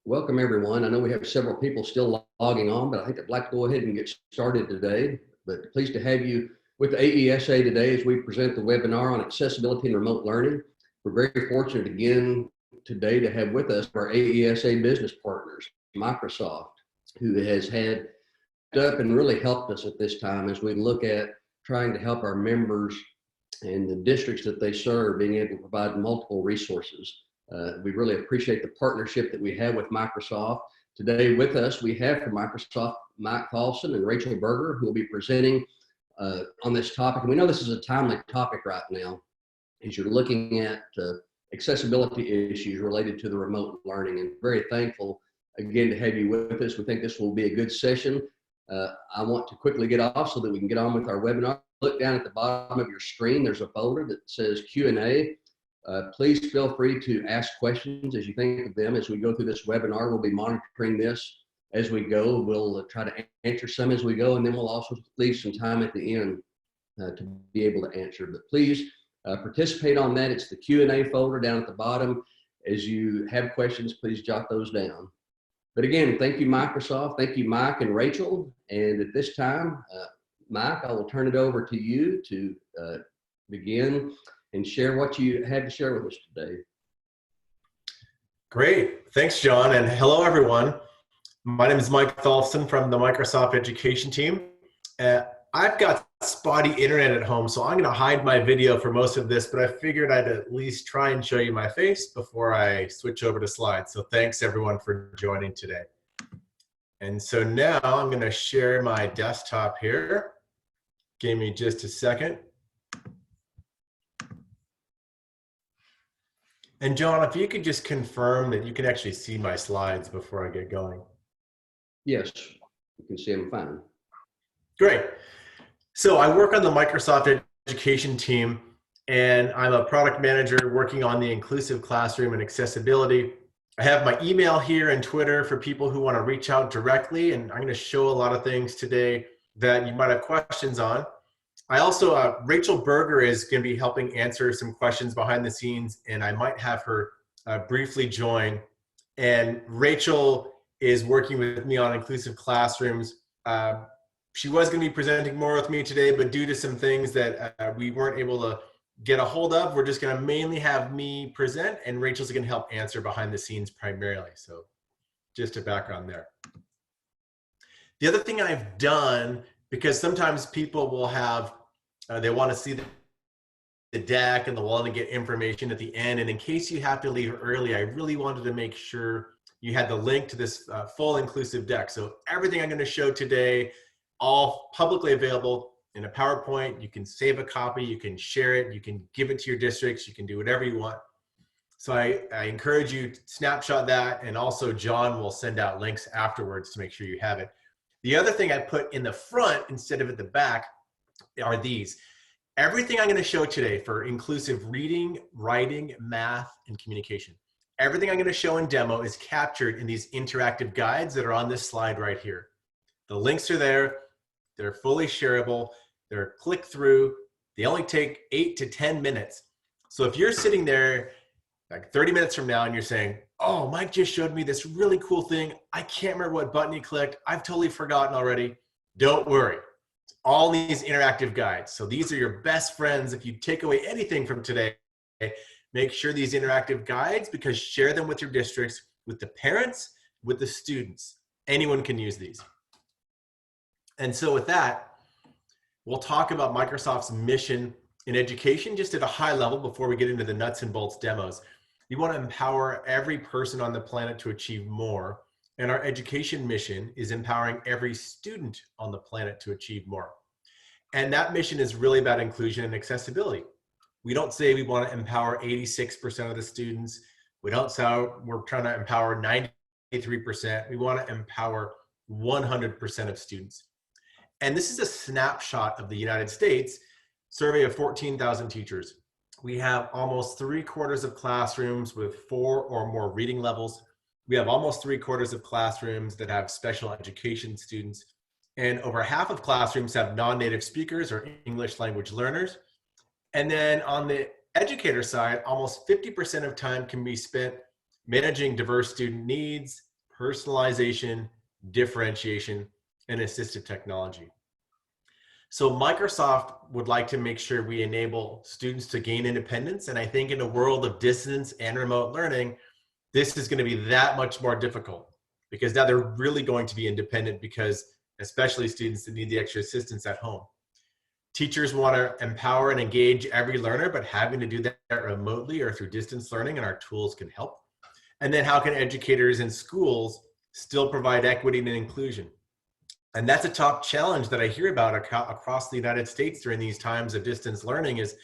Welcome, everyone. I know we have several people still logging on, but I think I'd like to go ahead and get started today. But pleased to have you with the AESA today as we present the webinar on accessibility and remote learning. We're very fortunate again today to have with us our AESA business partners, Microsoft, who has had up and really helped us at this time as we look at trying to help our members and the districts that they serve being able to provide multiple resources. We really appreciate the partnership that we have with Microsoft. Today with us, we have from Microsoft, Mike Tholfsen and Rachel Berger, who will be presenting on this topic. And we know this is a timely topic right now, as you're looking at accessibility issues related to the remote learning. And very thankful, again, to have you with us. We think this will be a good session. I want to quickly get off so that we can get on with our webinar. Look down at the bottom of your screen. There's a folder that says Q&A. Please feel free to ask questions as you think of them as we go through this webinar. We'll be monitoring this as we go. We'll try to answer some as we go, and then we'll also leave some time at the end to be able to answer. But please participate on that. It's the Q&A folder down at the bottom. As you have questions, please jot those down. But again, thank you, Microsoft. Thank you, Mike and Rachel. And at this time, Mike, I will turn it over to you to begin and share what you had to share with us today. Great. Thanks, John. And hello, everyone. My name is Mike Tholfsen from the Microsoft Education team. I've got spotty internet at home, so I'm going to hide my video for most of this, but I figured I'd at least try and show you my face before I switch over to slides. So thanks, everyone, for joining today. And so now I'm going to share my desktop here. Give me just a second. And John, if you could just confirm that you can actually see my slides before I get going. Yes, you can see them fine. Great. So I work on the Microsoft Education team, and I'm a product manager working on the inclusive classroom and accessibility. I have my email here and Twitter for people who want to reach out directly, and I'm going to show a lot of things today that you might have questions on. I also, Rachel Berger is going to be helping answer some questions behind the scenes, and I might have her briefly join. And Rachel is working with me on inclusive classrooms. She was going to be presenting more with me today, but due to some things that we weren't able to get a hold of, we're just going to mainly have me present, and Rachel's going to help answer behind the scenes primarily. So just a background there. The other thing I've done, because sometimes people will have, they want to see the deck and they'll want to get information at the end. And in case you have to leave early, I really wanted to make sure you had the link to this full inclusive deck. So everything I'm going to show today, all publicly available in a PowerPoint. You can save a copy, you can share it, you can give it to your districts, you can do whatever you want. So I encourage you to snapshot that, and also John will send out links afterwards to make sure you have it. The other thing I put in the front instead of at the back are these. Everything I'm going to show today for inclusive reading, writing, math, and communication, everything I'm going to show in demo is captured in these interactive guides that are on this slide right here. The links are there. They're fully shareable. They're click through. They only take 8 to 10 minutes. So if you're sitting there like 30 minutes from now and you're saying, oh, Mike just showed me this really cool thing. I can't remember what button he clicked. I've totally forgotten already. Don't worry. It's all these interactive guides. So these are your best friends. If you take away anything from today, make sure these interactive guides, because share them with your districts, with the parents, with the students. Anyone can use these. And so with that, we'll talk about Microsoft's mission in education just at a high level before we get into the nuts and bolts demos. We want to empower every person on the planet to achieve more. And our education mission is empowering every student on the planet to achieve more. And that mission is really about inclusion and accessibility. We don't say we want to empower 86% of the students. We don't say we're trying to empower 93%. We want to empower 100% of students. And this is a snapshot of the United States, survey of 14,000 teachers. We have almost 3/4 of classrooms with 4 or more reading levels. We have almost 3/4 of classrooms that have special education students. And over half of classrooms have non-native speakers or English language learners. And then on the educator side, almost 50% of time can be spent managing diverse student needs, personalization, differentiation, and assistive technology. So Microsoft would like to make sure we enable students to gain independence. And I think in a world of distance and remote learning, this is going to be that much more difficult, because now they're really going to be independent, because especially students that need the extra assistance at home. Teachers want to empower and engage every learner, but having to do that remotely or through distance learning, and our tools can help. And then how can educators and schools still provide equity and inclusion? And that's a top challenge that I hear about across the United States during these times of distance learning, is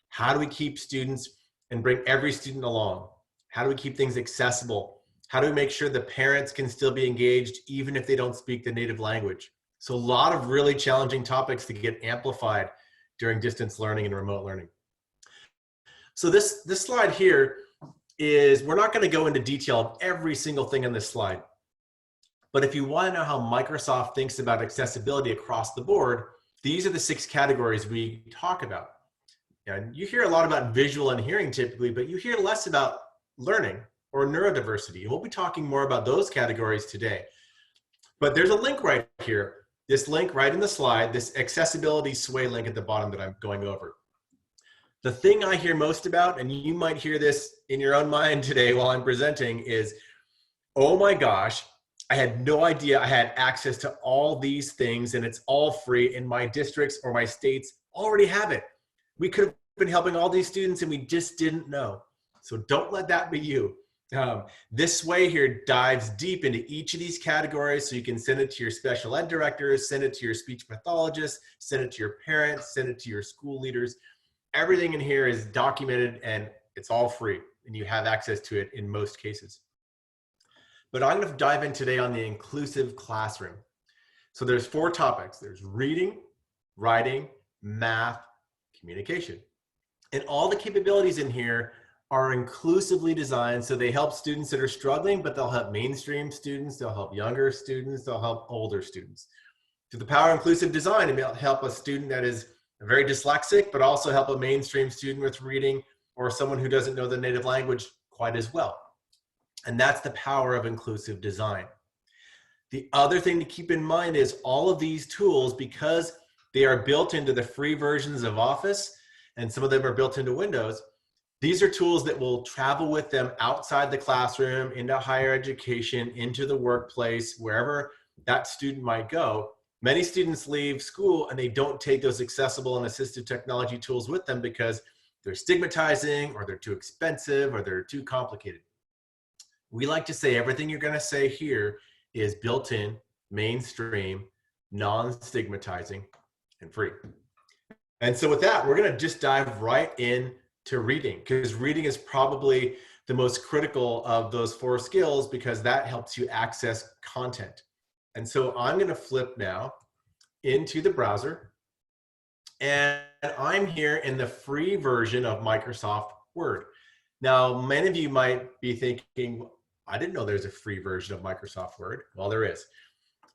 how do we keep students and bring every student along? How do we keep things accessible? How do we make sure the parents can still be engaged even if they don't speak the native language? So a lot of really challenging topics to get amplified during distance learning and remote learning. So this slide here is, we're not going to go into detail of every single thing on this slide. But if you want to know how Microsoft thinks about accessibility across the board, these are the 6 categories we talk about. And you hear a lot about visual and hearing typically, but you hear less about learning or neurodiversity. And we'll be talking more about those categories today. But there's a link right here, this link right in the slide, this accessibility sway link at the bottom that I'm going over. The thing I hear most about, and you might hear this in your own mind today while I'm presenting, is, oh my gosh, I had no idea I had access to all these things, and it's all free, and my districts or my states already have it. We could have been helping all these students and we just didn't know. So don't let that be you. This way here dives deep into each of these categories, so you can send it to your special ed directors, send it to your speech pathologists, send it to your parents, send it to your school leaders. Everything in here is documented and it's all free, and you have access to it in most cases. But I'm going to dive in today on the inclusive classroom. So there's 4 topics. There's reading, writing, math, communication. And all the capabilities in here are inclusively designed, so they help students that are struggling, but they'll help mainstream students, they'll help younger students, they'll help older students. Through the power of inclusive design, it will help a student that is very dyslexic, but also help a mainstream student with reading, or someone who doesn't know the native language quite as well. And that's the power of inclusive design. The other thing to keep in mind is all of these tools, because they are built into the free versions of Office, and some of them are built into Windows, these are tools that will travel with them outside the classroom, into higher education, into the workplace, wherever that student might go. Many students leave school and they don't take those accessible and assistive technology tools with them because they're stigmatizing, or they're too expensive, or they're too complicated. We like to say everything you're going to say here is built in, mainstream, non-stigmatizing, and free. And so with that, we're going to just dive right in to reading, because reading is probably the most critical of those 4 skills, because that helps you access content. And so I'm going to flip now into the browser, and I'm here in the free version of Microsoft Word. Now, many of you might be thinking, I didn't know there's a free version of Microsoft Word. Well, there is.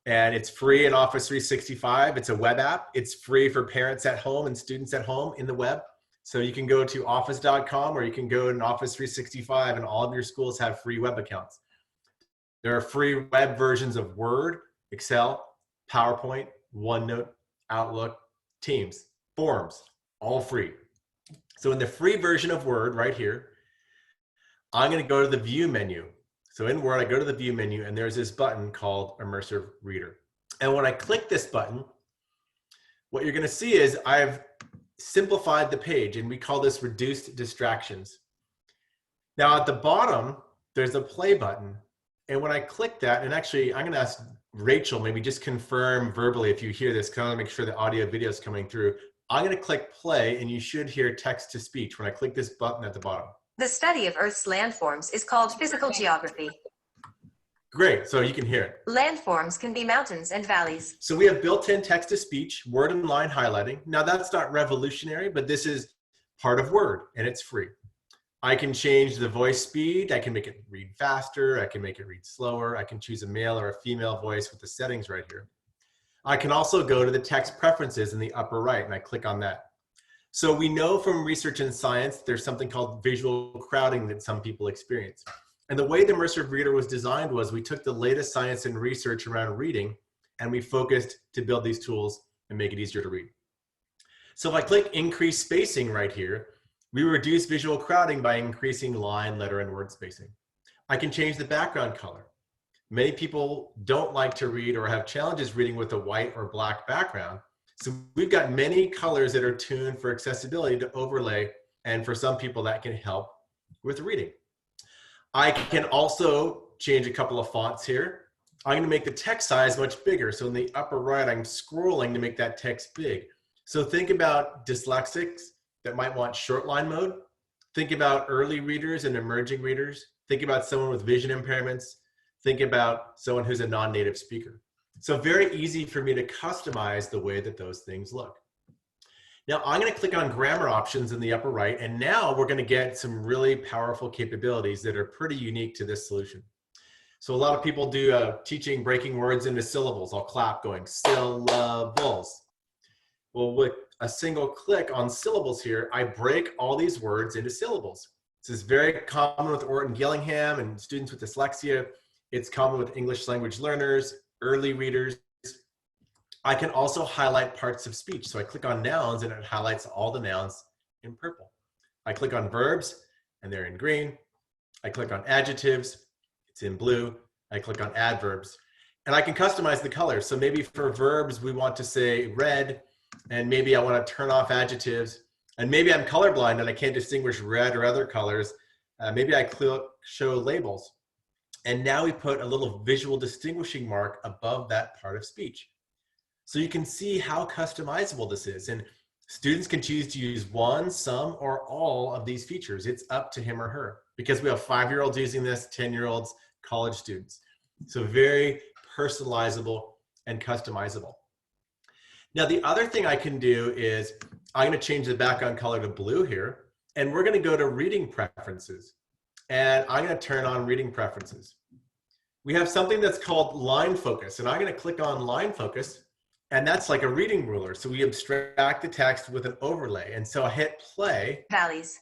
And it's free in Office 365. It's a web app. It's free for parents at home and students at home in the web. So you can go to office.com, or you can go in Office 365, and all of your schools have free web accounts. There are free web versions of Word, Excel, PowerPoint, OneNote, Outlook, Teams, Forms, all free. So in the free version of Word right here, I'm going to go to the View menu. So in Word, I go to the View menu, and there's this button called Immersive Reader. And when I click this button, what you're going to see is I've simplified the page, and we call this reduced distractions. Now at the bottom, there's a play button. And when I click that, and actually I'm going to ask Rachel, maybe just confirm verbally if you hear this, because I want to make sure the audio video is coming through. I'm going to click play, and you should hear text to speech when I click this button at the bottom. The study of Earth's landforms is called physical geography. Great, so you can hear it. Landforms can be mountains and valleys. So we have built-in text-to-speech, word and line highlighting. Now that's not revolutionary, but this is part of Word, and it's free. I can change the voice speed. I can make it read faster. I can make it read slower. I can choose a male or a female voice with the settings right here. I can also go to the text preferences in the upper right, and I click on that. So we know from research in science, there's something called visual crowding that some people experience. And the way the immersive reader was designed was we took the latest science and research around reading and we focused to build these tools and make it easier to read. So if I click increase spacing right here, we reduce visual crowding by increasing line, letter, and word spacing. I can change the background color. Many people don't like to read or have challenges reading with a white or black background. So we've got many colors that are tuned for accessibility to overlay, and for some people that can help with reading. I can also change a couple of fonts here. I'm going to make the text size much bigger. So in the upper right, I'm scrolling to make that text big. So think about dyslexics that might want short line mode. Think about early readers and emerging readers. Think about someone with vision impairments. Think about someone who's a non-native speaker. So very easy for me to customize the way that those things look. Now I'm going to click on grammar options in the upper right, and now we're going to get some really powerful capabilities that are pretty unique to this solution. So a lot of people do teaching breaking words into syllables. I'll clap going syllables. Well, with a single click on syllables here, I break all these words into syllables. This is very common with Orton Gillingham and students with dyslexia. It's common with English language learners, early readers. I can also highlight parts of speech. So I click on nouns and it highlights all the nouns in purple. I click on verbs and they're in green. I click on adjectives, it's in blue. I click on adverbs and I can customize the colors. So maybe for verbs, we want to say red, and maybe I want to turn off adjectives, and maybe I'm colorblind and I can't distinguish red or other colors. Maybe I click show labels. And now we put a little visual distinguishing mark above that part of speech. So you can see how customizable this is. And students can choose to use one, some, or all of these features. It's up to him or her, because we have 5-year-olds using this, 10-year-olds, college students. So very personalizable and customizable. Now, the other thing I can do is I'm going to change the background color to blue here, and we're going to go to reading preferences. And I'm going to turn on reading preferences. We have something that's called line focus, and I'm going to click on line focus, and that's like a reading ruler. So we abstract the text with an overlay. And so I hit play. Valleys.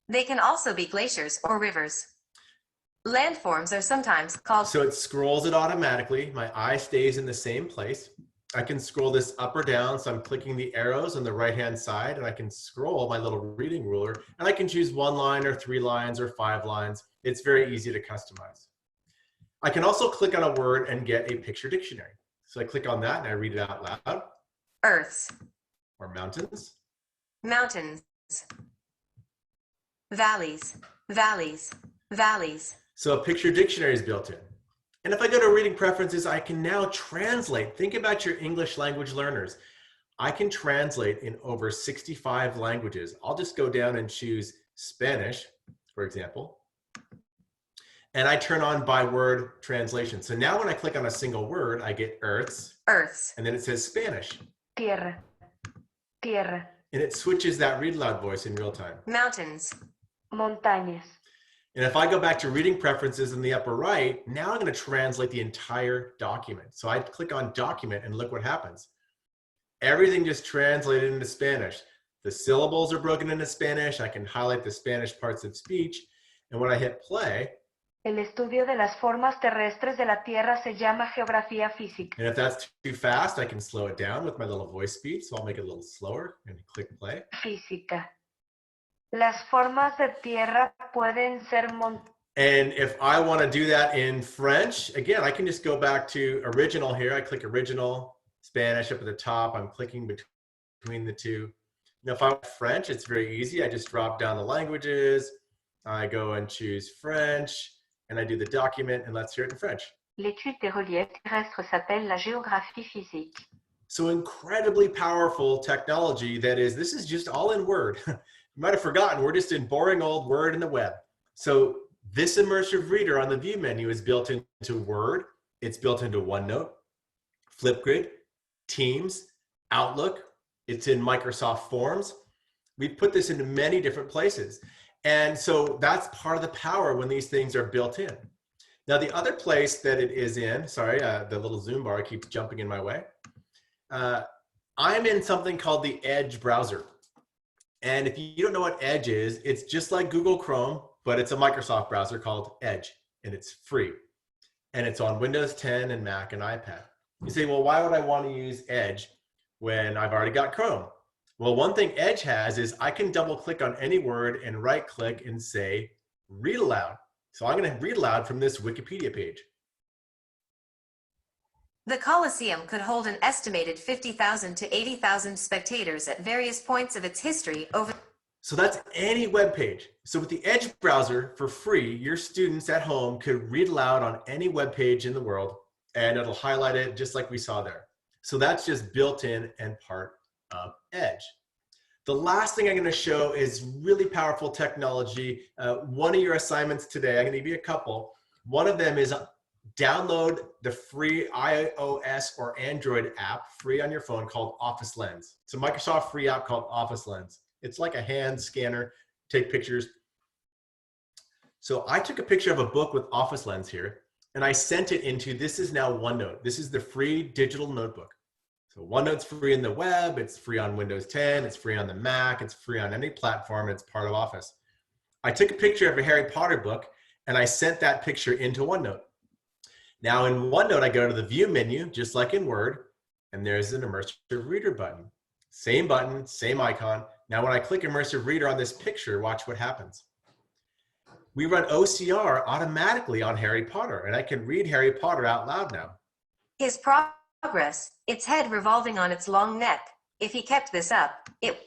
They can also be glaciers or rivers. Landforms are sometimes called. So it scrolls it automatically. My eye stays in the same place. I can scroll this up or down. So I'm clicking the arrows on the right-hand side, and I can scroll my little reading ruler, and I can choose 1 line or 3 lines or 5 lines. It's very easy to customize. I can also click on a word and get a picture dictionary. So I click on that and I read it out loud. Earths. Or mountains. Mountains. Valleys. Valleys. Valleys. So a picture dictionary is built in. And if I go to reading preferences, I can now translate. Think about your English language learners. I can translate in over 65 languages. I'll just go down and choose Spanish, for example. And I turn on by word translation. So now when I click on a single word, I get earths. Earths. And then it says Spanish. Tierra. Tierra. And it switches that read loud voice in real time. Mountains. Montañas. And if I go back to reading preferences in the upper right, now I'm going to translate the entire document. So I click on document and look what happens. Everything just translated into Spanish. The syllables are broken into Spanish. I can highlight the Spanish parts of speech. And when I hit play, El estudio de las formas terrestres de la Tierra se llama geografía física. and if that's too fast, I can slow it down with my little voice speed. So I'll make it a little slower and click play. Física. Las formas de tierra pueden ser And if I want to do that in French, again, I can just go back to original here. I click original, Spanish up at the top. I'm clicking between the two. Now, if I want French, it's very easy. I just drop down the languages. I go and choose French, and I do the document, and let's hear it in French. L'étude des reliefs terrestres s'appelle la géographie physique. So incredibly powerful technology that is, this is just all in Word. You might have forgotten, we're just in boring old Word in the web. So this immersive reader on the view menu is built into Word. It's built into OneNote, Flipgrid, Teams, Outlook. It's in Microsoft Forms. We've put this into many different places. And so that's part of the power when these things are built in. Now, the other place that it is in, sorry, the little zoom bar keeps jumping in my way. I'm in something called the Edge browser. And if you don't know what Edge is, it's just like Google Chrome, but it's a Microsoft browser called Edge, and it's free. And it's on Windows 10 and Mac and iPad. You say, well, why would I want to use Edge when I've already got Chrome? Well, one thing Edge has is I can double click on any word and right click and say, read aloud. So I'm going to read aloud from this Wikipedia page. The Colosseum could hold an estimated 50,000 to 80,000 spectators at various points of its history over. So that's any web page. So with the Edge browser for free, your students at home could read aloud on any web page in the world, and it'll highlight it just like we saw there. So that's just built in and part of Edge. The last thing I'm going to show is really powerful technology. One of your assignments today, I'm going to give you a couple. One of them is download the free iOS or Android app, free on your phone, called Office Lens. It's a Microsoft free app called Office Lens. It's like a hand scanner, take pictures. So I took a picture of a book with Office Lens here, and I sent it into, this is now OneNote. This is the free digital notebook. So OneNote's free in the web, it's free on Windows 10, it's free on the Mac, it's free on any platform, it's part of Office. I took a picture of a Harry Potter book, and I sent that picture into OneNote. Now in OneNote, I go to the View menu, just like in Word, and there's an Immersive Reader button. Same, same icon. Now when I click Immersive Reader on this picture, watch what happens. We run OCR automatically on Harry Potter, and I can read Harry Potter out loud now. His progress, its head revolving on its long neck. If he kept this up, it...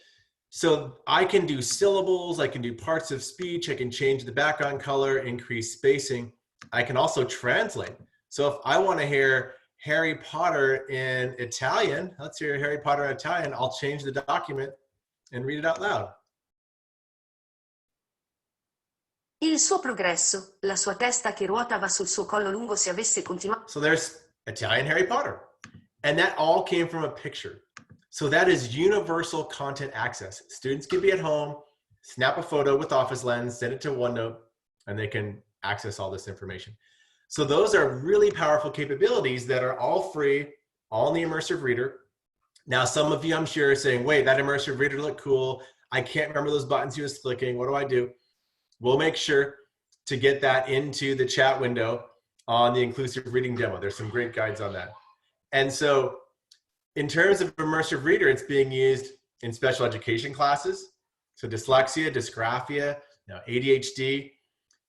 So I can do syllables, I can do parts of speech, I can change the background color, increase spacing. I can also translate. So if I want to hear Harry Potter in Italian, let's hear Harry Potter in Italian, I'll change the document and read it out loud. Il suo progresso, la sua testa che ruotava sul suo collo lungo se avesse continuato. So there's Italian Harry Potter. And that all came from a picture. So that is universal content access. Students can be at home, snap a photo with Office Lens, send it to OneNote, and they can access all this information. So those are really powerful capabilities that are all free, all in the Immersive Reader. Now, some of you, I'm sure, are saying, wait, that Immersive Reader looked cool. I can't remember those buttons he was clicking. What do I do? We'll make sure to get that into the chat window on the inclusive reading demo. There's some great guides on that. And so in terms of Immersive Reader, it's being used in special education classes. So dyslexia, dysgraphia, ADHD,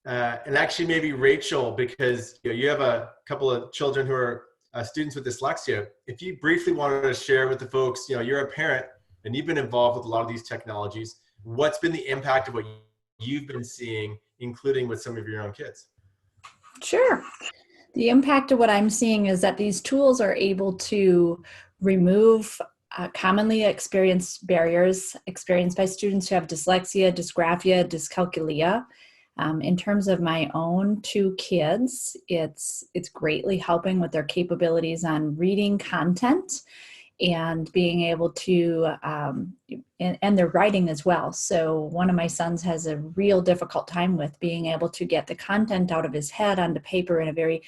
and actually maybe Rachel, because you have a couple of children who are students with dyslexia. If you briefly wanted to share with the folks, you're a parent and you've been involved with a lot of these technologies. What's been the impact of what you've been seeing, including with some of your own kids? Sure. The impact of what I'm seeing is that these tools are able to remove commonly experienced barriers experienced by students who have dyslexia, dysgraphia, dyscalculia. In terms of my own two kids, it's greatly helping with their capabilities on reading content and being able to, and their writing as well. So one of my sons has a real difficult time with being able to get the content out of his head onto paper in a very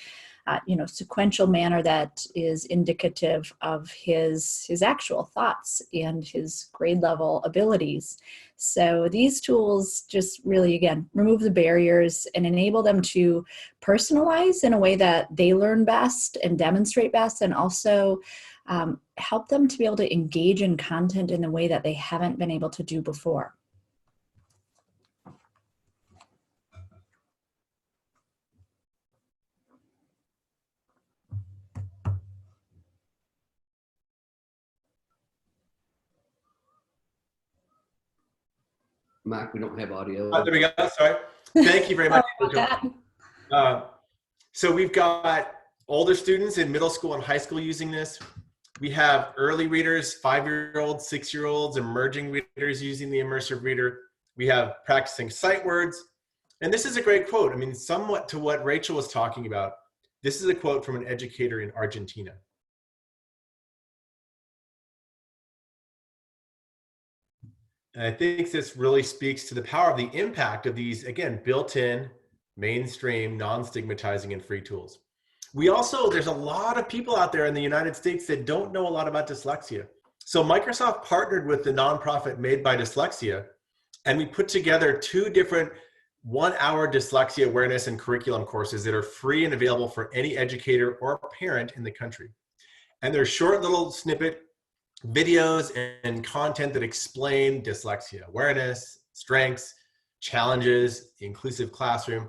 sequential manner that is indicative of his actual thoughts and his grade level abilities. So these tools just really, again, remove the barriers and enable them to personalize in a way that they learn best and demonstrate best, and also help them to be able to engage in content in a way that they haven't been able to do before. Mike, we don't have audio. There we go. Sorry. Thank you very much. So we've got older students in middle school and high school using this. We have early readers, 5-year-olds, 6-year-olds, emerging readers using the Immersive Reader. We have practicing sight words. And this is a great quote. I mean, somewhat to what Rachel was talking about. This is a quote from an educator in Argentina. And I think this really speaks to the power of the impact of these, again, built-in, mainstream, non-stigmatizing and free tools. There's a lot of people out there in the United States that don't know a lot about dyslexia. So Microsoft partnered with the nonprofit Made by Dyslexia, and we put together 2 different 1-hour dyslexia awareness and curriculum courses that are free and available for any educator or parent in the country. And they're short little snippet videos and content that explain dyslexia awareness, strengths, challenges, the inclusive classroom.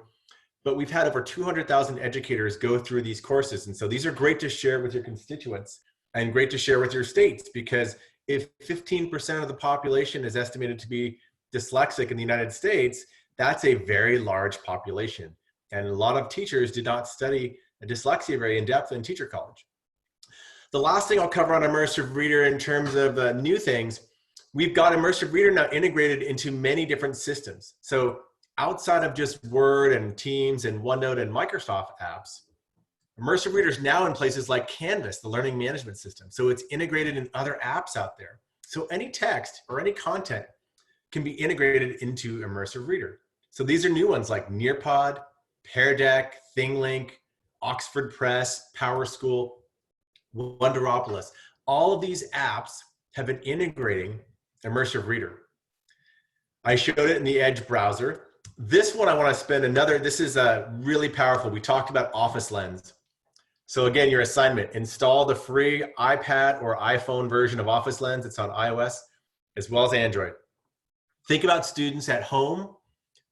But we've had over 200,000 educators go through these courses. And so these are great to share with your constituents and great to share with your states, because if 15% of the population is estimated to be dyslexic in the United States, that's a very large population. And a lot of teachers did not study dyslexia very in depth in teacher college. The last thing I'll cover on Immersive Reader in terms of new things, we've got Immersive Reader now integrated into many different systems. So outside of just Word and Teams and OneNote and Microsoft apps, Immersive Reader is now in places like Canvas, the learning management system. So it's integrated in other apps out there. So any text or any content can be integrated into Immersive Reader. So these are new ones like Nearpod, Pear Deck, ThingLink, Oxford Press, PowerSchool, Wonderopolis. All of these apps have been integrating Immersive Reader. I showed it in the Edge browser. This one I want to spend this is really powerful. We talked about Office Lens. So again, your assignment, install the free iPad or iPhone version of Office Lens. It's on iOS as well as Android. Think about students at home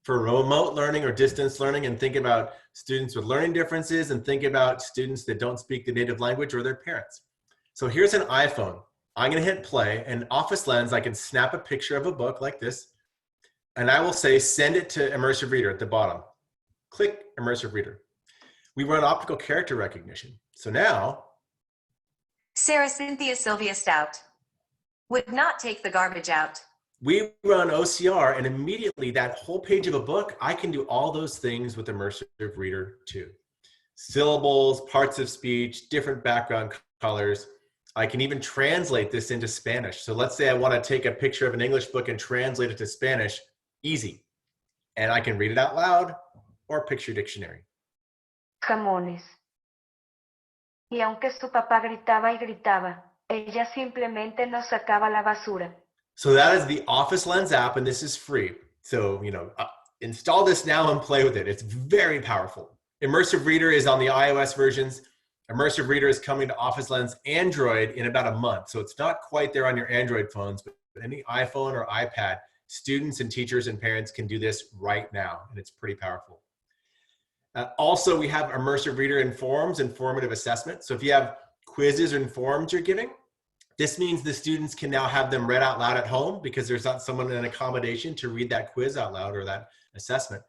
for remote learning or distance learning, and think about students with learning differences, and think about students that don't speak the native language or their parents. So here's an iPhone. I'm going to hit play, and Office Lens, I can snap a picture of a book like this, and I will say, send it to Immersive Reader at the bottom. Click Immersive Reader. We run optical character recognition. So now, Sarah Cynthia Sylvia Stout would not take the garbage out. we run OCR, and immediately that whole page of a book, I can do all those things with Immersive Reader too. Syllables, parts of speech, different background colors. I can even translate this into Spanish. So let's say I want to take a picture of an English book and translate it to Spanish, easy. And I can read it out loud or picture dictionary. Jamones. Y aunque su papá gritaba y gritaba, ella simplemente no sacaba la basura. So that is the Office Lens app, and this is free. So, install this now and play with it. It's very powerful. Immersive Reader is on the iOS versions. Immersive Reader is coming to Office Lens Android in about a month. So it's not quite there on your Android phones, but any iPhone or iPad, students and teachers and parents can do this right now, and it's pretty powerful. Also, we have Immersive Reader in forms and formative assessment. So if you have quizzes and forms you're giving, this means the students can now have them read out loud at home because there's not someone in accommodation to read that quiz out loud or that assessment.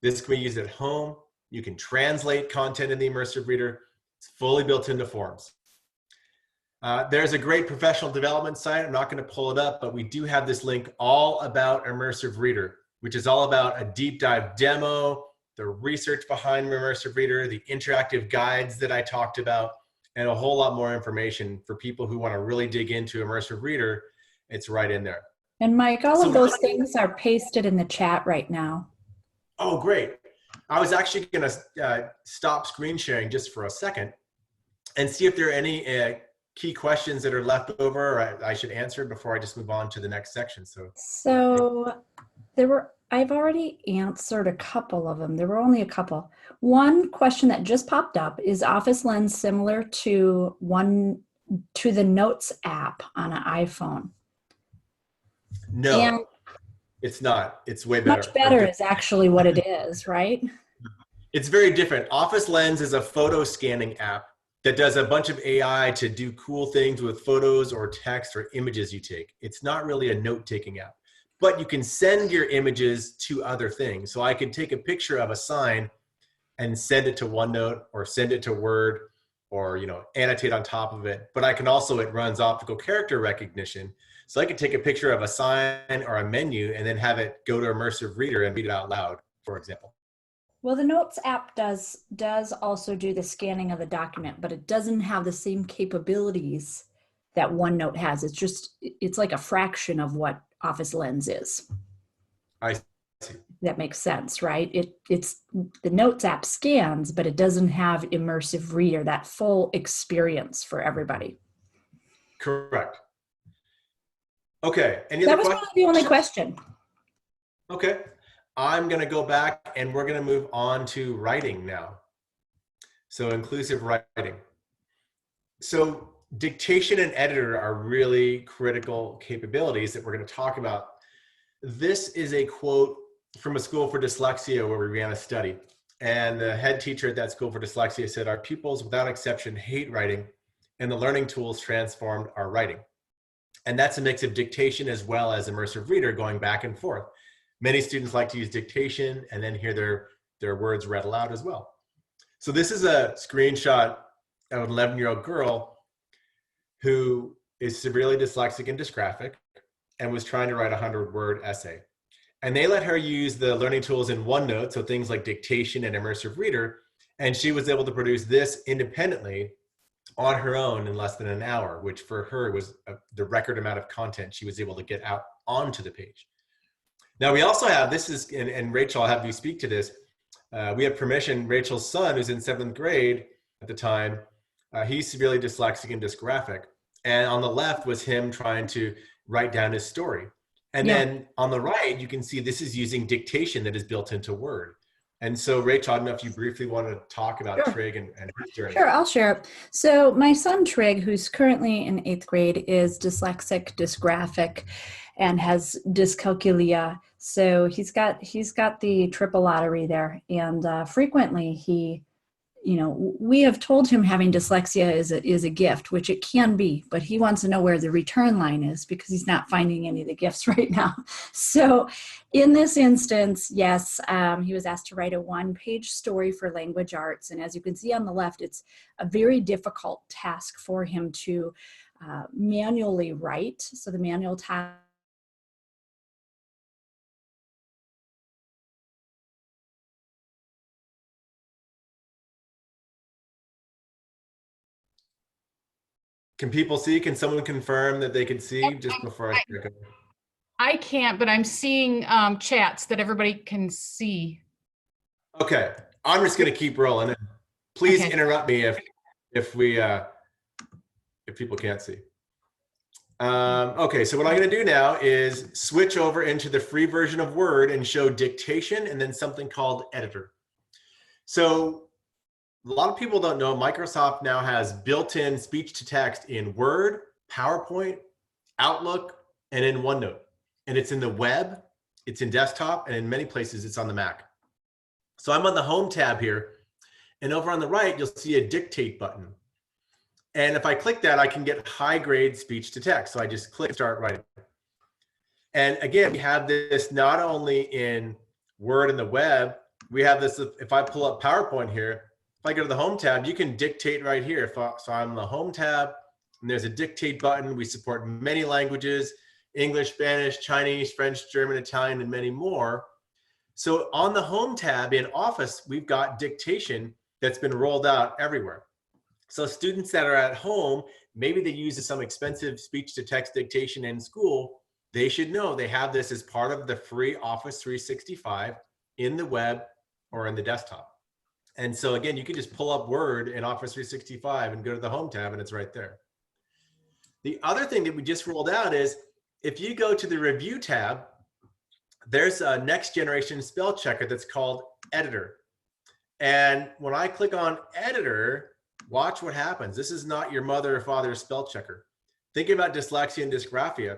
This can be used at home. You can translate content in the Immersive Reader. It's fully built into forms. There's a great professional development site. I'm not going to pull it up, but we do have this link all about Immersive Reader, which is all about a deep dive demo, the research behind Immersive Reader, the interactive guides that I talked about, and a whole lot more information for people who want to really dig into Immersive Reader. It's right in there. And Mike, all of those things are pasted in the chat right now. Oh, great. I was actually going to stop screen sharing just for a second and see if there are any key questions that are left over or I should answer before I just move on to the next section. So I've already answered a couple of them. There were only a couple. One question that just popped up, is Office Lens similar to the Notes app on an iPhone? No, and it's not. It's way better. Much better is actually what it is, right? It's very different. Office Lens is a photo scanning app that does a bunch of AI to do cool things with photos or text or images you take. It's not really a note-taking app, but you can send your images to other things. So I could take a picture of a sign and send it to OneNote or send it to Word or annotate on top of it. But I can also, it runs optical character recognition. So I could take a picture of a sign or a menu and then have it go to Immersive Reader and read it out loud, for example. Well, the Notes app does also do the scanning of the document, but it doesn't have the same capabilities that OneNote has. It's like a fraction of what Office Lens is. I see. That makes sense, right? It's the Notes app scans, but it doesn't have Immersive Reader, that full experience for everybody. Correct. Okay. Any that other was questions? probably the only question. Okay. I'm going to go back and we're going to move on to writing now. So inclusive writing. So dictation and editor are really critical capabilities that we're going to talk about. This is a quote from a school for dyslexia where we ran a study. And the head teacher at that school for dyslexia said, our pupils without exception hate writing, and the learning tools transformed our writing. And that's a mix of dictation as well as immersive reader going back and forth. Many students like to use dictation and then hear their words read aloud as well. So this is a screenshot of an 11-year-old girl who is severely dyslexic and dysgraphic and was trying to write a 100-word essay. And they let her use the learning tools in OneNote, so things like dictation and immersive reader, and she was able to produce this independently on her own in less than an hour, which for her was the record amount of content she was able to get out onto the page. Now we also have, this is, and Rachel, I'll have you speak to this, we have permission, Rachel's son, who's in 7th grade at the time, he's severely dyslexic and dysgraphic. And on the left was him trying to write down his story. And then on the right, you can see this is using dictation that is built into Word. And so, Rachel, I don't know if you briefly want to talk about Trig and his journey. Sure, I'll share it. So my son Trig, who's currently in 8th grade, is dyslexic, dysgraphic, and has dyscalculia. So he's got the triple lottery there. And frequently he, we have told him having dyslexia is a gift, which it can be, but he wants to know where the return line is because he's not finding any of the gifts right now. So in this instance, yes, he was asked to write a 1-page story for language arts. And as you can see on the left, it's a very difficult task for him to manually write. So the manual task Can people see? Can someone confirm that they can see just before I go? I can't, but I'm seeing chats that everybody can see. Okay, I'm just going to keep rolling. Please interrupt me if people can't see. Okay, so what I'm going to do now is switch over into the free version of Word and show dictation and then something called editor. So a lot of people don't know Microsoft now has built-in speech-to-text in Word, PowerPoint, Outlook, and in OneNote. And it's in the web, it's in desktop, and in many places it's on the Mac. So I'm on the Home tab here, and over on the right, you'll see a Dictate button. And if I click that, I can get high-grade speech-to-text. So I just click Start Writing. And again, we have this not only in Word and the web, we have this, if I pull up PowerPoint here, if I go to the Home tab, you can dictate right here. So I'm in the Home tab, and there's a Dictate button. We support many languages, English, Spanish, Chinese, French, German, Italian, and many more. So on the Home tab in Office, we've got dictation that's been rolled out everywhere. So students that are at home, maybe they use some expensive speech-to-text dictation in school, they should know they have this as part of the free Office 365 in the web or in the desktop. And so again, you can just pull up Word in Office 365 and go to the Home tab and it's right there. The other thing that we just rolled out is if you go to the Review tab, there's a next generation spell checker that's called Editor. And when I click on Editor, watch what happens. This is not your mother or father's spell checker. Thinking about dyslexia and dysgraphia,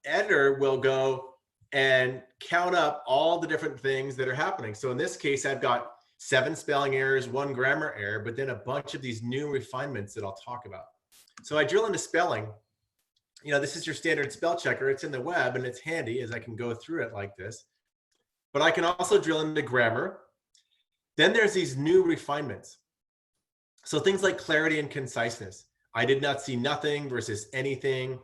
Editor will go and count up all the different things that are happening. So in this case, I've got 7 spelling errors, 1 grammar error, but then a bunch of these new refinements that I'll talk about. So I drill into spelling. This is your standard spell checker. It's in the web and it's handy as I can go through it like this. But I can also drill into grammar. Then there's these new refinements. So things like clarity and conciseness. I did not see nothing versus anything.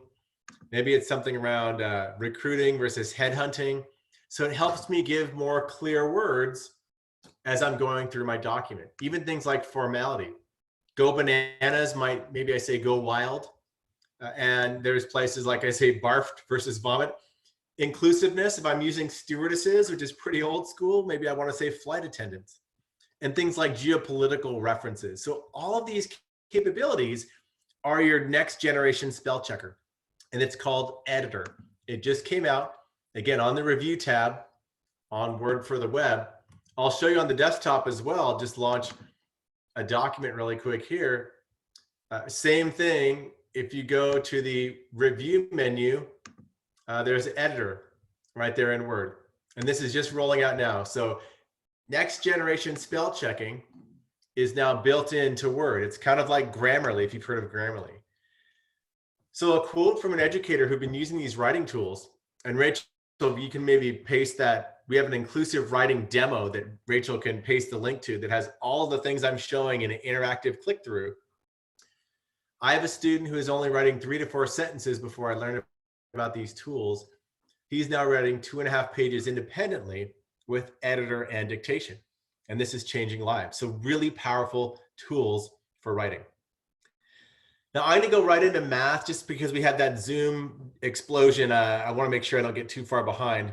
Maybe it's something around recruiting versus headhunting. So it helps me give more clear words as I'm going through my document. Even things like formality. Go bananas, maybe I say go wild. And there's places like I say barfed versus vomit. Inclusiveness, if I'm using stewardesses, which is pretty old school, maybe I want to say flight attendants. And things like geopolitical references. So all of these capabilities are your next generation spell checker. And it's called Editor. It just came out, again, on the Review tab. on Word for the web. I'll show you on the desktop as well. Just launch a document really quick here. Same thing. If you go to the review menu, there's editor right there in Word. And this is just rolling out now. So next generation spell checking is now built into Word. It's kind of like Grammarly, if you've heard of Grammarly. So a quote from an educator who've been using these writing tools, and Rachel, you can maybe paste that. We have an inclusive writing demo that Rachel can paste the link to that has all the things I'm showing in an interactive click through. I have a student who is only writing 3 to 4 sentences before I learned about these tools. He's now writing 2.5 pages independently with editor and dictation. And this is changing lives. So really powerful tools for writing. Now I'm gonna go right into math just because we had that Zoom explosion. I wanna make sure I don't get too far behind,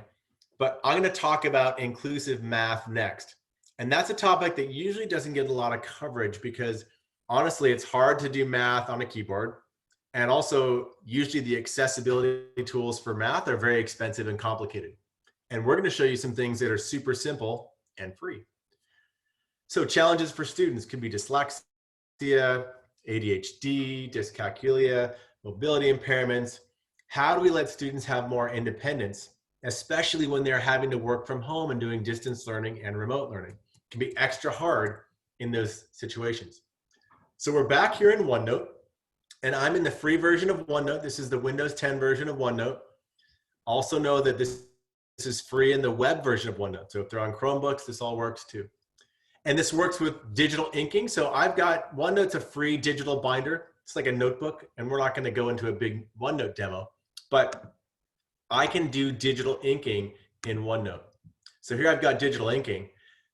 but I'm gonna talk about inclusive math next. And that's a topic that usually doesn't get a lot of coverage because honestly, it's hard to do math on a keyboard. And also usually the accessibility tools for math are very expensive and complicated. And we're gonna show you some things that are super simple and free. So challenges for students could be dyslexia, ADHD, dyscalculia, mobility impairments. How do we let students have more independence, especially when they're having to work from home and doing distance learning and remote learning? It can be extra hard in those situations. So we're back here in OneNote, and I'm in the free version of OneNote. This is the Windows 10 version of OneNote. Also know that this is free in the web version of OneNote. So if they're on Chromebooks, this all works too. And this works with digital inking. So I've got OneNote's a free digital binder. It's like a notebook, and we're not going to go into a big OneNote demo, but I can do digital inking in OneNote. So here I've got digital inking.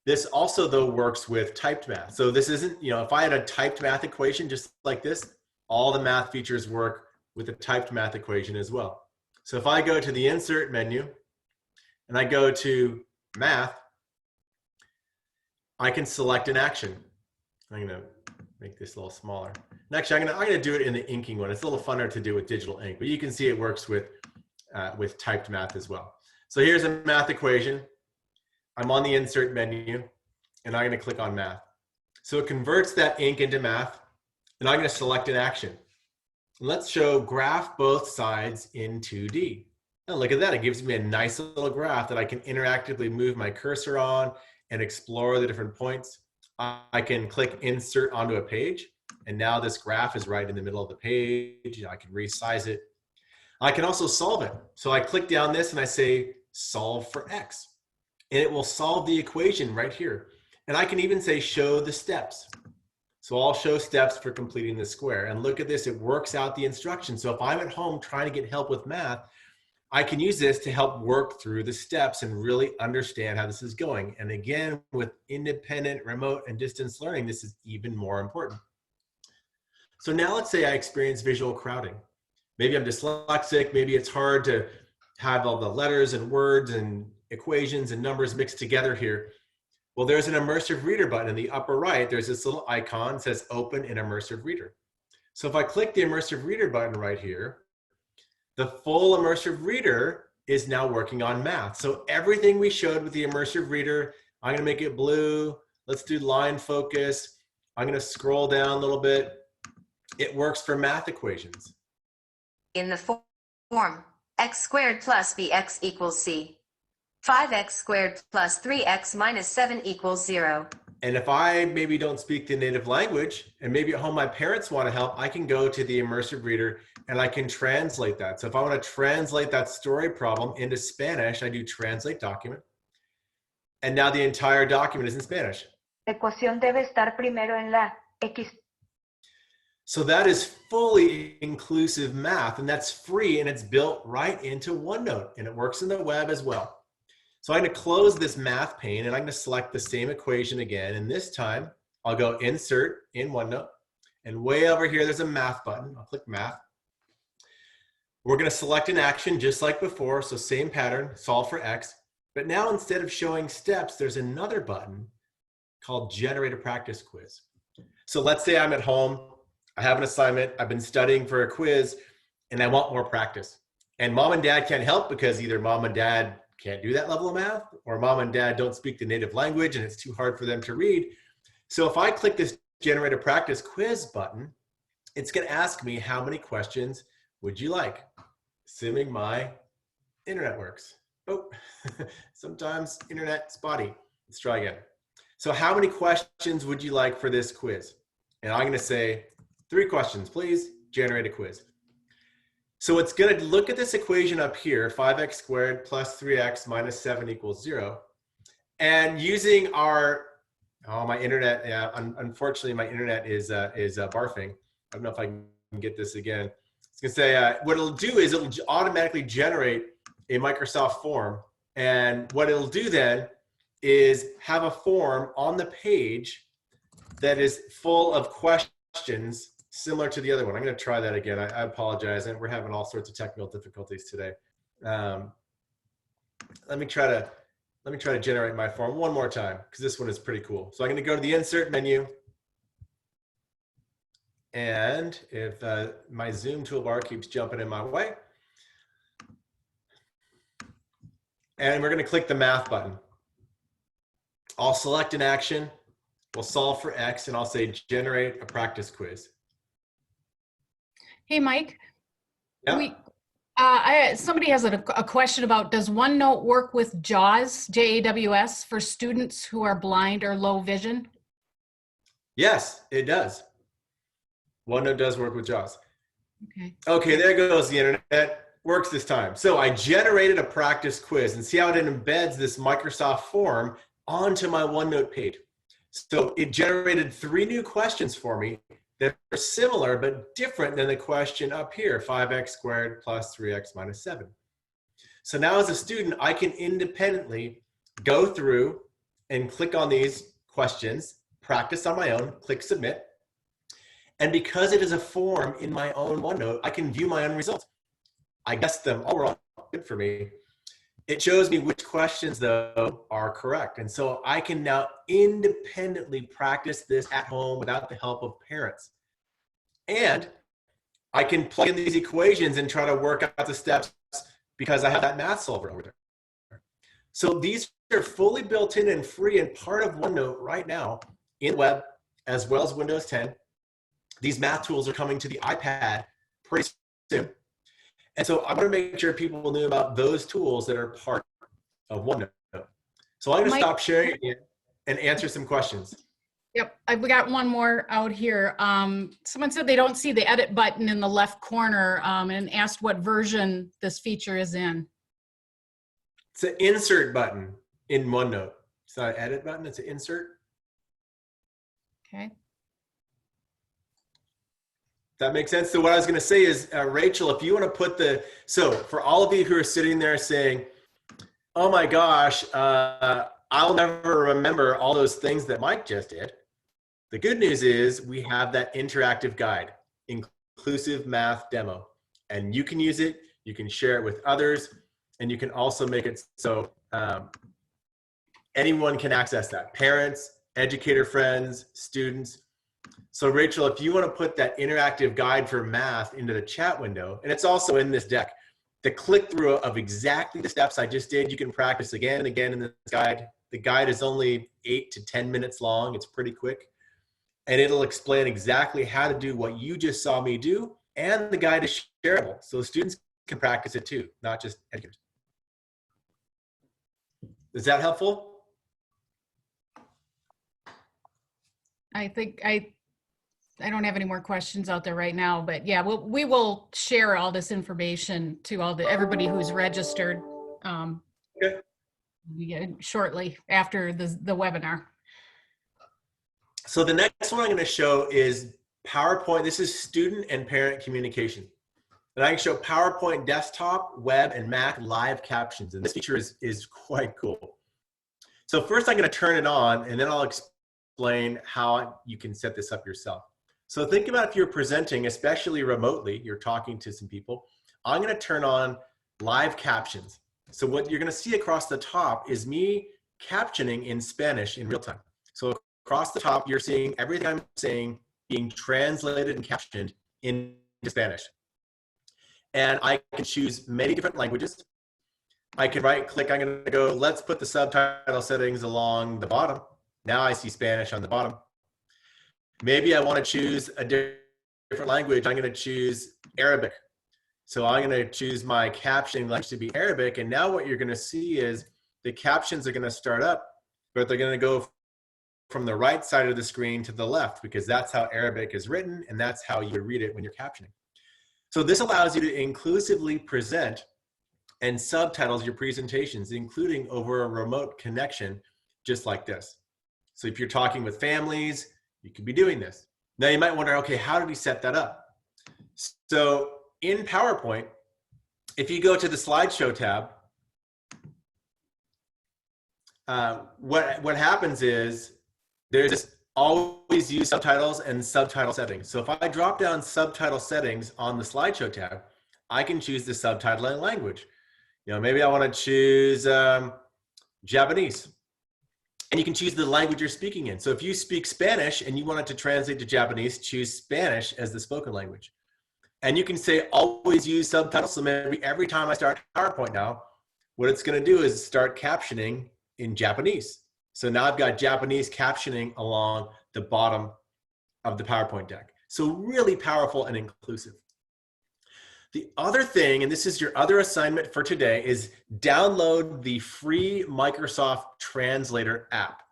This also though works with typed math. So this isn't, if I had a typed math equation just like this, all the math features work with a typed math equation as well. So if I go to the insert menu and I go to math, I can select an action. I'm gonna make this a little smaller. And actually, I'm gonna do it in the inking one. It's a little funner to do with digital ink, but you can see it works with typed math as well. So here's a math equation. I'm on the insert menu, and I'm gonna click on math. So it converts that ink into math, and I'm gonna select an action. And let's show graph both sides in 2D. And look at that, it gives me a nice little graph that I can interactively move my cursor on and explore the different points. I can click insert onto a page, and now this graph is right in the middle of the page. I can resize it. I can also solve it. So I click down this and I say solve for X, and it will solve the equation right here. And I can even say show the steps. So I'll show steps for completing the square. And look at this, it works out the instructions. So if I'm at home trying to get help with math, I can use this to help work through the steps and really understand how this is going. And again, with independent, remote, and distance learning, this is even more important. So now let's say I experience visual crowding. Maybe I'm dyslexic, maybe it's hard to have all the letters and words and equations and numbers mixed together here. Well, there's an immersive reader button in the upper right. There's this little icon that says open an immersive reader. So if I click the immersive reader button right here, the full immersive reader is now working on math. So everything we showed with the immersive reader, I'm gonna make it blue. Let's do line focus. I'm gonna scroll down a little bit. It works for math equations. In the form, x squared plus bx equals c. 5x squared plus 3x minus 7 equals 0. And if I maybe don't speak the native language, and maybe at home my parents want to help, I can go to the immersive reader and I can translate that. So if I want to translate that story problem into Spanish, I do translate document. And now the entire document is in Spanish. Ecuación debe estar primero en la X. So that is fully inclusive math, and that's free, and it's built right into OneNote, and it works in the web as well. So I'm going to close this math pane, and I'm going to select the same equation again. And this time, I'll go Insert in OneNote. And way over here, there's a Math button. I'll click Math. We're going to select an action just like before. So same pattern, solve for X. But now instead of showing steps, there's another button called Generate a Practice Quiz. So let's say I'm at home. I have an assignment. I've been studying for a quiz, and I want more practice. And mom and dad can't help because either mom and dad can't do that level of math, or mom and dad don't speak the native language and it's too hard for them to read. So if I click this generate a practice quiz button, it's going to ask me how many questions would you like, assuming my internet works. Oh, sometimes internet spotty. Let's try again. So how many questions would you like for this quiz? And I'm going to say 3 questions, please. Generate a quiz. So it's going to look at this equation up here, 5x squared plus 3x minus 7 equals 0. And using our, oh, my internet, yeah, unfortunately, my internet is barfing. I don't know if I can get this again. It's going to say, what it'll do is it'll automatically generate a Microsoft form. And what it'll do then is have a form on the page that is full of questions similar to the other one. I'm going to try that again. I apologize. And we're having all sorts of technical difficulties today. Let me try to generate my form one more time, because this one is pretty cool. So I'm going to go to the insert menu. And if my Zoom toolbar keeps jumping in my way, and we're going to click the math button. I'll select an action. We'll solve for X, and I'll say generate a practice quiz. Hey, Mike. Yeah. Somebody has a question about, does OneNote work with JAWS, J-A-W-S, for students who are blind or low vision? Yes, it does. OneNote does work with JAWS. Okay. Okay, there goes the internet. Works this time. So I generated a practice quiz, and see how it embeds this Microsoft form onto my OneNote page. So it generated 3 new questions for me that are similar but different than the question up here, 5x squared plus 3x minus 7. So now as a student, I can independently go through and click on these questions, practice on my own, click submit. And because it is a form in my own OneNote, I can view my own results. I guessed them all wrong, good for me. It shows me which questions, though, are correct. And so I can now independently practice this at home without the help of parents. And I can plug in these equations and try to work out the steps because I have that math solver over there. So these are fully built in and free and part of OneNote right now in web, as well as Windows 10. These math tools are coming to the iPad pretty soon. And so I want to make sure people knew about those tools that are part of OneNote. So I'm going to stop sharing it and answer some questions. Yep, we got one more out here. Someone said they don't see the edit button in the left corner and asked what version this feature is in. It's an insert button in OneNote. It's not an edit button, it's an insert. Okay. That makes sense. So what I was going to say is, Rachel, if you want to put so for all of you who are sitting there saying, oh my gosh, I'll never remember all those things that Mike just did. The good news is we have that interactive guide, inclusive math demo, and you can use it. You can share it with others, and you can also make it so anyone can access that. Parents, educator friends, students. So Rachel, if you want to put that interactive guide for math into the chat window, and it's also in this deck, the click through of exactly the steps I just did, you can practice again and again in this guide. The guide is only 8 to 10 minutes long. It's pretty quick. And it'll explain exactly how to do what you just saw me do. And the guide is shareable, so students can practice it too, not just educators. Is that helpful? I think I don't have any more questions out there right now, but yeah, we will share all this information to everybody who's registered Okay. Shortly after the webinar. So the next one I'm going to show is PowerPoint. This is student and parent communication. And I can show PowerPoint desktop, web, and Mac live captions. And this feature is quite cool. So first I'm going to turn it on, and then I'll explain how you can set this up yourself. So think about if you're presenting, especially remotely, you're talking to some people. I'm going to turn on live captions. So what you're going to see across the top is me captioning in Spanish in real time. So across the top, you're seeing everything I'm saying being translated and captioned into Spanish. And I can choose many different languages. I can right click, I'm going to go, let's put the subtitle settings along the bottom. Now I see Spanish on the bottom. Maybe I want to choose a different language. I'm going to choose Arabic. So I'm going to choose my captioning language to be Arabic. And now what you're going to see is the captions are going to start up, but they're going to go from the right side of the screen to the left, because that's how Arabic is written, and that's how you would read it when you're captioning. So this allows you to inclusively present and subtitles your presentations, including over a remote connection, just like this. So if you're talking with families, you could be doing this. Now you might wonder, okay, how did he set that up? So in PowerPoint, if you go to the slideshow tab, what happens is there's this always use subtitles and subtitle settings. So if I drop down subtitle settings on the slideshow tab, I can choose the subtitling language. You know, maybe I want to choose Japanese. And you can choose the language you're speaking in. So if you speak Spanish and you want it to translate to Japanese, choose Spanish as the spoken language. And you can say always use subtitles. So maybe every time I start PowerPoint now, what it's going to do is start captioning in Japanese. So now I've got Japanese captioning along the bottom of the PowerPoint deck. So really powerful and inclusive. The other thing, and this is your other assignment for today, is download the free Microsoft Translator app.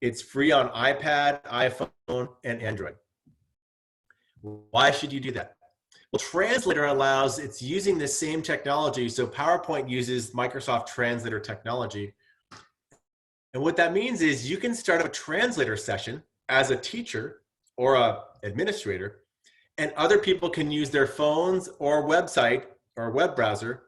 It's free on iPad, iPhone, and Android. Why should you do that? Well, Translator allows, it's using the same technology. So PowerPoint uses Microsoft Translator technology. And what that means is you can start a translator session as a teacher or an administrator, and other people can use their phones or website or web browser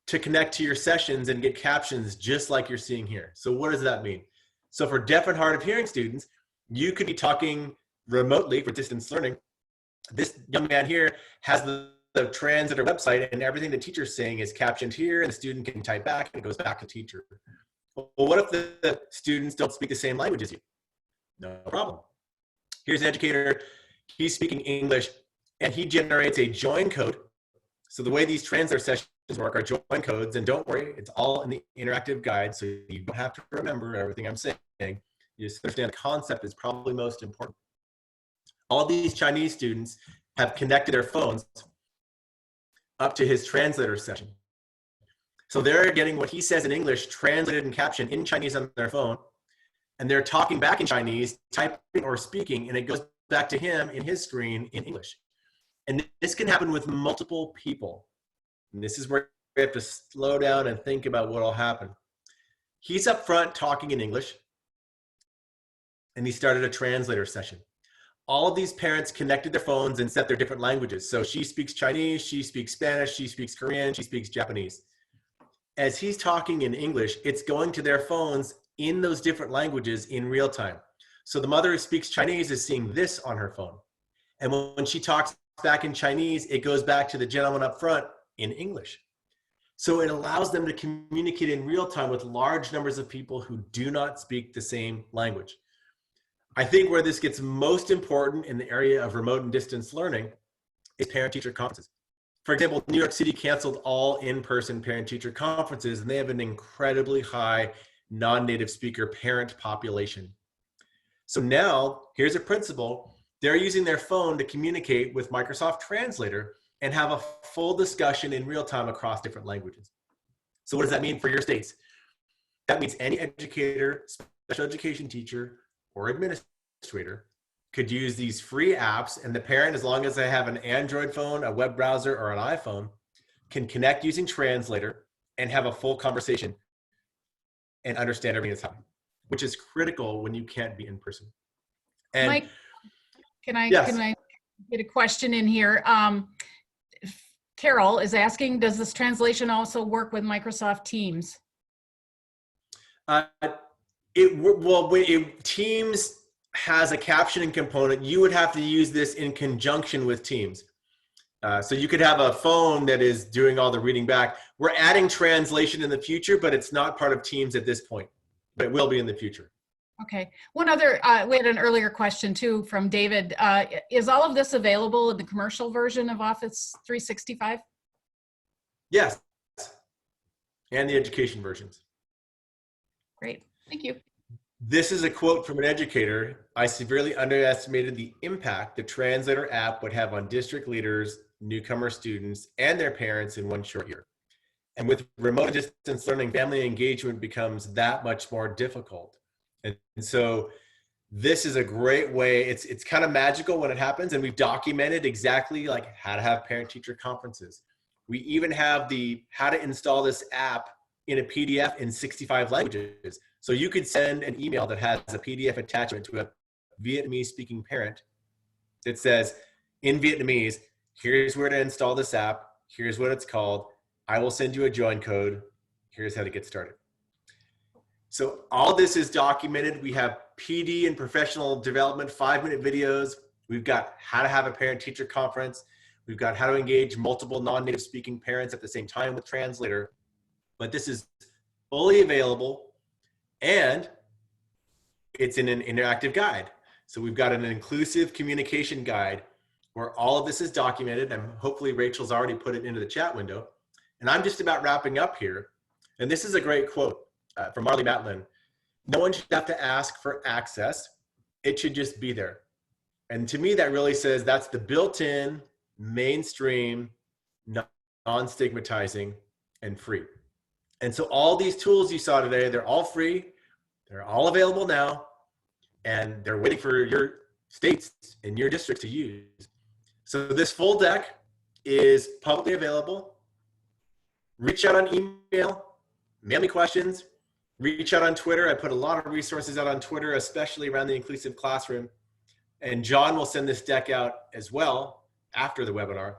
to connect to your sessions and get captions just like you're seeing here. So what does that mean? So for deaf and hard of hearing students, you could be talking remotely for distance learning. This young man here has the translator website, and everything the teacher's saying is captioned here, and the student can type back and it goes back to teacher. Well, what if the students don't speak the same language as you? No problem. Here's an educator. He's speaking English, and he generates a join code. So the way these translator sessions work are join codes, and don't worry, it's all in the interactive guide, so you don't have to remember everything I'm saying. You just understand the concept is probably most important. All these Chinese students have connected their phones up to his translator session. So they're getting what he says in English translated and captioned in Chinese on their phone, and they're talking back in Chinese, typing or speaking, and it goes back to him in his screen in English. And this can happen with multiple people. And this is where you have to slow down and think about what will happen. He's up front talking in English, and he started a translator session. All of these parents connected their phones and set their different languages. So she speaks Chinese, she speaks Spanish, she speaks Korean, she speaks Japanese. As he's talking in English, it's going to their phones in those different languages in real time. So the mother who speaks Chinese is seeing this on her phone. And when she talks back in Chinese, it goes back to the gentleman up front in English. So it allows them to communicate in real time with large numbers of people who do not speak the same language. I think where this gets most important in the area of remote and distance learning is parent-teacher conferences. For example, New York City canceled all in-person parent-teacher conferences, and they have an incredibly high non-native speaker parent population. So now, here's a principal. They're using their phone to communicate with Microsoft Translator and have a full discussion in real time across different languages. So what does that mean for your states? That means any educator, special education teacher, or administrator could use these free apps, and the parent, as long as they have an Android phone, a web browser, or an iPhone, can connect using Translator and have a full conversation and understand everything that's happening, which is critical when you can't be in person. And Mike, can I get a question in here? Carol is asking, does this translation also work with Microsoft Teams? Teams has a captioning component. You would have to use this in conjunction with Teams. So you could have a phone that is doing all the reading back. We're adding translation in the future, but it's not part of Teams at this point, but it will be in the future. Okay. One other, we had an earlier question too from David. Is all of this available in the commercial version of Office 365? Yes. and the education versions. Great. Thank you. This is a quote from an educator. I severely underestimated the impact the Translator app would have on district leaders, newcomer students, and their parents in one short year. And with remote distance learning, family engagement becomes that much more difficult. And so this is a great way. It's kind of magical when it happens, and we've documented exactly like how to have parent-teacher conferences. We even have the how to install this app in a PDF in 65 languages. So you could send an email that has a PDF attachment to a Vietnamese speaking parent that says in Vietnamese, here's where to install this app. Here's what it's called. I will send you a join code. Here's how to get started. So all this is documented. We have PD and professional development 5-minute videos. We've got how to have a parent-teacher conference. We've got how to engage multiple non-native speaking parents at the same time with Translator. But this is fully available, and it's in an interactive guide. So we've got an inclusive communication guide where all of this is documented, and hopefully Rachel's already put it into the chat window. And I'm just about wrapping up here. And this is a great quote from Marley Matlin. No one should have to ask for access. It should just be there. And to me, that really says that's the built-in, mainstream, non-stigmatizing, and free. And so all these tools you saw today, they're all free. They're all available now. And they're waiting for your states and your districts to use. So this full deck is publicly available. Reach out on email, mail me questions, reach out on Twitter. I put a lot of resources out on Twitter, especially around the inclusive classroom. And John will send this deck out as well after the webinar.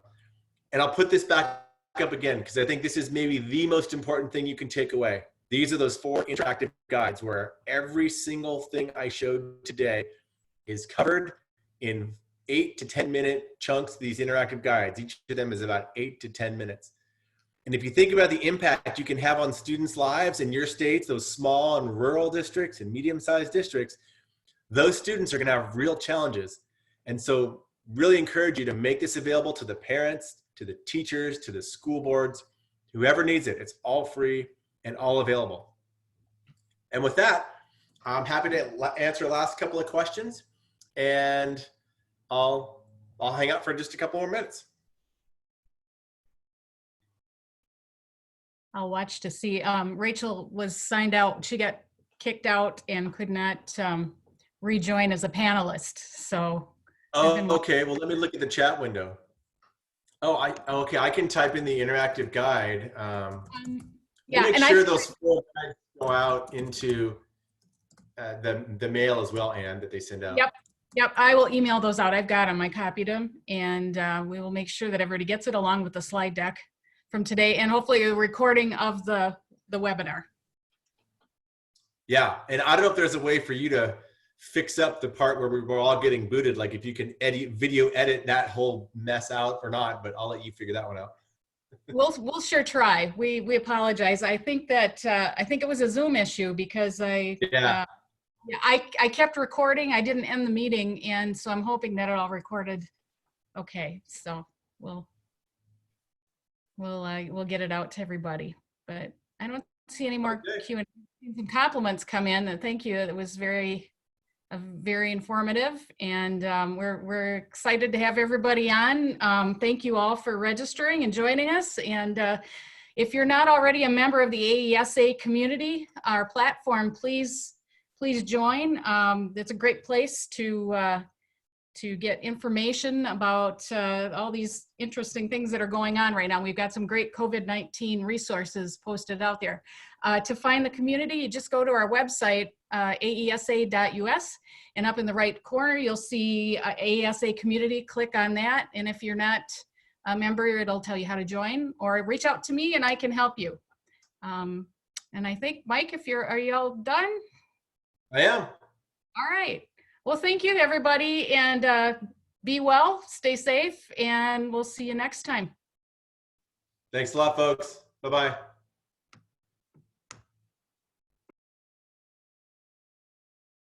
And I'll put this back up again, because I think this is maybe the most important thing you can take away. These are those 4 interactive guides where every single thing I showed today is covered in 8 to 10 minute chunks, these interactive guides. Each of them is about 8 to 10 minutes. And if you think about the impact you can have on students' lives in your states, those small and rural districts and medium-sized districts, those students are going to have real challenges. And so really encourage you to make this available to the parents, to the teachers, to the school boards, whoever needs it. It's all free and all available. And with that, I'm happy to answer the last couple of questions, and I'll hang out for just a couple more minutes. I'll watch to see. Rachel was signed out. She got kicked out and could not rejoin as a panelist. So. Oh, okay. Well, let me look at the chat window. Oh, okay. I can type in the interactive guide. Yeah, make and sure those 4 guides go out into the mail as well, Anne, that they send out. Yep. I will email those out. I've got them. I copied them, and we will make sure that everybody gets it along with the slide deck from today, and hopefully a recording of the webinar. Yeah, and I don't know if there's a way for you to fix up the part where we're all getting booted, like if you can video edit that whole mess out or not, but I'll let you figure that one out. We'll sure try. We apologize. I think that I think it was a Zoom issue because I kept recording. I didn't end the meeting, and so I'm hoping that it all recorded. Okay, so we'll get it out to everybody. But I don't see any more Q&A and compliments come in. Thank you. It was very informative, and we're excited to have everybody on. Thank you all for registering and joining us. And if you're not already a member of the AESA community, our platform, please join. It's a great place to get information about all these interesting things that are going on right now. We've got some great COVID-19 resources posted out there. To find the community, you just go to our website, aesa.us, and up in the right corner, you'll see AESA community. Click on that, and if you're not a member, it'll tell you how to join, or reach out to me and I can help you. And I think, Mike, are you all done? I am. All right. Well, thank you, everybody, and be well, stay safe, and we'll see you next time. Thanks a lot, folks. Bye-bye.